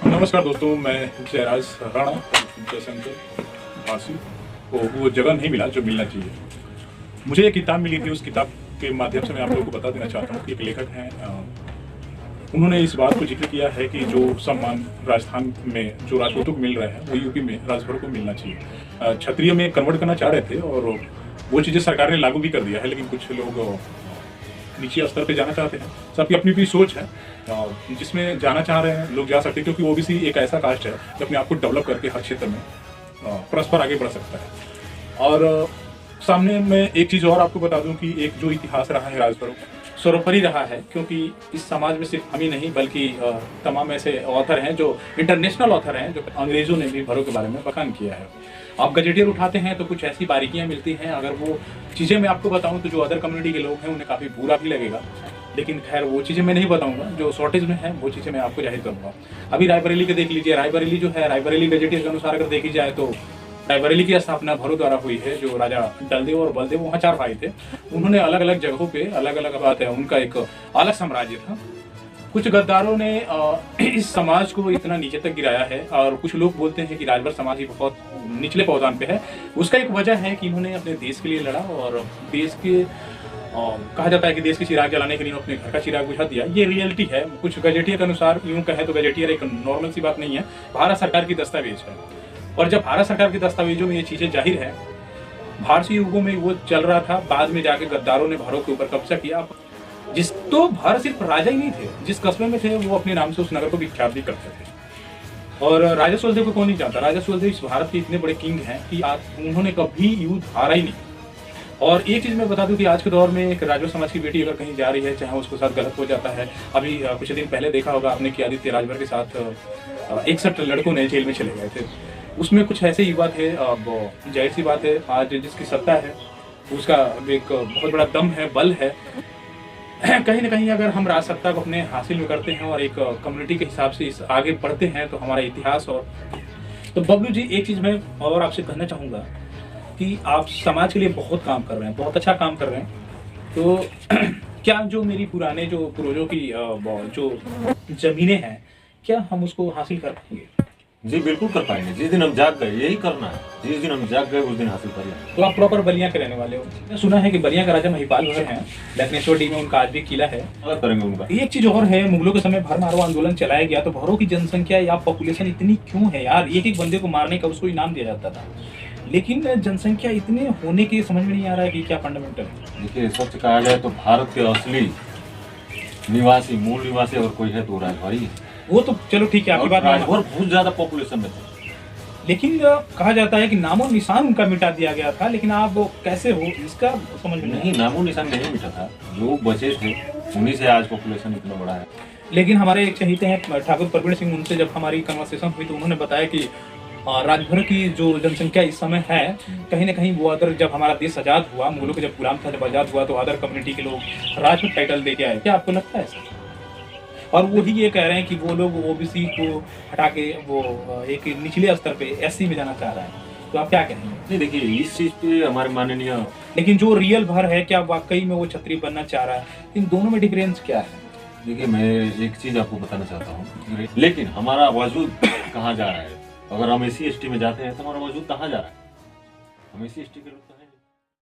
नमस्कार दोस्तों, मैं जयराज राणा जयशंकर वासी को वो जगह नहीं मिला जो मिलना चाहिए। मुझे एक किताब मिली थी, उस किताब के माध्यम से मैं आप लोगों को बता देना चाहता हूँ कि एक लेखक हैं, उन्होंने इस बात को जिक्र किया है कि जो सम्मान राजस्थान में जो राजपूतों को मिल रहा है वो यूपी में राजभर को मिलना चाहिए। क्षत्रिय में कन्वर्ट करना चाह रहे थे और वो चीज़ें सरकार ने लागू भी कर दिया है, लेकिन कुछ लोग नीचे स्तर पे जाना चाहते हैं। सबकी अपनी अपनी सोच है, जिसमें जाना चाह रहे हैं लोग जा सकते हैं, क्योंकि ओबीसी एक ऐसा कास्ट है जो अपने आप को डेवलप करके हर क्षेत्र में परस्पर आगे बढ़ सकता है। और सामने मैं एक चीज़ और आपको बता दूं कि एक जो इतिहास रहा है राजभरों का सर्वोपरि रहा है, क्योंकि इस समाज में सिर्फ हम ही नहीं बल्कि तमाम ऐसे ऑथर हैं जो इंटरनेशनल ऑथर हैं, जो अंग्रेजों ने भी भरों के बारे में बखान किया है। आप गजेटियर उठाते हैं तो कुछ ऐसी बारीकियां मिलती हैं, अगर वो चीज़ें मैं आपको बताऊं तो जो अदर कम्युनिटी के लोग हैं उन्हें काफ़ी बुरा भी लगेगा, लेकिन खैर वो चीज़ें मैं नहीं बताऊंगा। जो शॉर्टेज में है वो चीज़ें मैं आपको जाहिर करूंगा। अभी रायबरेली के देख लीजिए, रायबरेली जो है, रायबरेली गजेटियर के अनुसार अगर देखी जाए तो रायबरेली की स्थापना भरों द्वारा हुई है। जो राजा डलदेव और बलदेव वहाँ 4 भाई थे, उन्होंने अलग अलग जगहों पे अलग अलग बात है, उनका एक अलग साम्राज्य था। कुछ गद्दारों ने इस समाज को इतना नीचे तक गिराया है, और कुछ लोग बोलते हैं कि राजभर समाज ही बहुत निचले पौधान पे है। उसका एक वजह है कि इन्होंने अपने देश के लिए लड़ा, और देश के कहा जाता है कि देश के चिराग जलाने के लिए अपने घर का चिराग बुझा दिया। ये रियलिटी है। कुछ गजेटियर के अनुसार यूं कहें तो गजेटियर एक नॉर्मल सी बात नहीं है, भारत सरकार की दस्तावेज है। और जब भारत सरकार के दस्तावेजों में ये चीजें जाहिर है, भारतीय युगों में वो चल रहा था, बाद में जाके गद्दारों ने भरों के ऊपर कब्जा किया। जिस तो भारत सिर्फ राजा ही नहीं थे, जिस कस्बे में थे वो अपने नाम से उस नगर को विख्यात भी करते थे। और राजा सुहेलदेव को कौन नहीं जानता। राजा सुहेलदेव इस भारत के इतने बड़े किंग हैं कि उन्होंने कभी युद्ध हारा ही नहीं। और एक चीज मैं बता दूं कि आज के दौर में एक राजभर समाज की बेटी अगर कहीं जा रही है, चाहे उसके साथ गलत हो जाता है। अभी कुछ दिन पहले देखा होगा आपने कि आदित्य राजभर के साथ 61 लड़कों ने जेल में चले गए थे। उसमें कुछ ऐसे युवा थे। अब जाहिर सी बात है, आज जिसकी सत्ता है उसका एक बहुत बड़ा दम है, बल है। कहीं ना कहीं अगर हम राज सत्ता को अपने हासिल में करते हैं और एक कम्युनिटी के हिसाब से इस आगे बढ़ते हैं तो हमारा इतिहास। और तो बबलू जी, एक चीज़ मैं और आपसे कहना चाहूँगा कि आप समाज के लिए बहुत काम कर रहे हैं, बहुत अच्छा काम कर रहे हैं। तो क्या जो मेरी पुराने जो पूर्वजों की जो ज़मीनें हैं, क्या हम उसको हासिल कर पाएंगे? जी बिल्कुल कर पाएंगे। जिस दिन हम जाग गए यही करना है, जिस दिन हम जाग गए उस दिन हासिल कर लेंगे। तो आप प्रॉपर बलिया के रहने वाले हो। मैंने सुना है कि बलिया का राजा महिपाल भर हैं, दक्षिणेश्वर डी में उनका आज भी किला है। अगर करेंगे उनका। एक चीज और है, मुगलों के समय भर मारो आंदोलन चलाया गया तो भरों की जनसंख्या या पॉपुलेशन इतनी क्यों है यार? एक एक बंदे को मारने का उसको इनाम दिया जाता था, लेकिन जनसंख्या इतने होने के समझ में नहीं आ रहा है कि क्या फंडामेंटल है। देखिए, सच कहा जाए तो भारत के असली निवासी, मूल निवासी अगर कोई है तो राजभरी है। वो तो चलो ठीक है, आपकी बात राजभर बहुत ज्यादा पॉपुलेशन में थे, लेकिन कहा जाता है कि नामो निशान उनका मिटा दिया गया था। लेकिन आप कैसे हो इसका समझ में नहीं, नामो निशान नहीं मिटा था। लोग बचे थे, उन्हीं से आज पॉपुलेशन इतना बड़ा है। लेकिन हमारे एक चहेते हैं ठाकुर प्रवीण सिंह, उनसे जब हमारी कन्वर्सेशन हुई तो उन्होंने बताया कि राजभर की जो जनसंख्या इस समय है, कहीं ना कहीं वो अदर, जब हमारा देश आज़ाद हुआ, मुगलों के जब गुलाम था, जब आज़ाद हुआ तो अदर कम्युनिटी के लोग राजभर टाइटल दे के आए। क्या आपको लगता है ऐसा? और वही ये कह रहे हैं कि वो लोग ओबीसी को हटा के वो एक निचले स्तर पे एससी में जाना चाह रहा है। तो आप क्या कहेंगे? नहीं, देखिए, इस चीज पे हमारे माननीय, लेकिन जो रियल भर है, क्या वाकई में वो क्षत्रिय बनना चाह रहा है? इन दोनों में डिफरेंस क्या है? देखिए, मैं एक चीज आपको बताना चाहता हूँ, लेकिन हमारा वजूद कहाँ जा रहा है? अगर हम एससी एसटी में जाते हैं तो हमारा वजूद कहाँ जा रहा है? हम एससी एसटी के लोग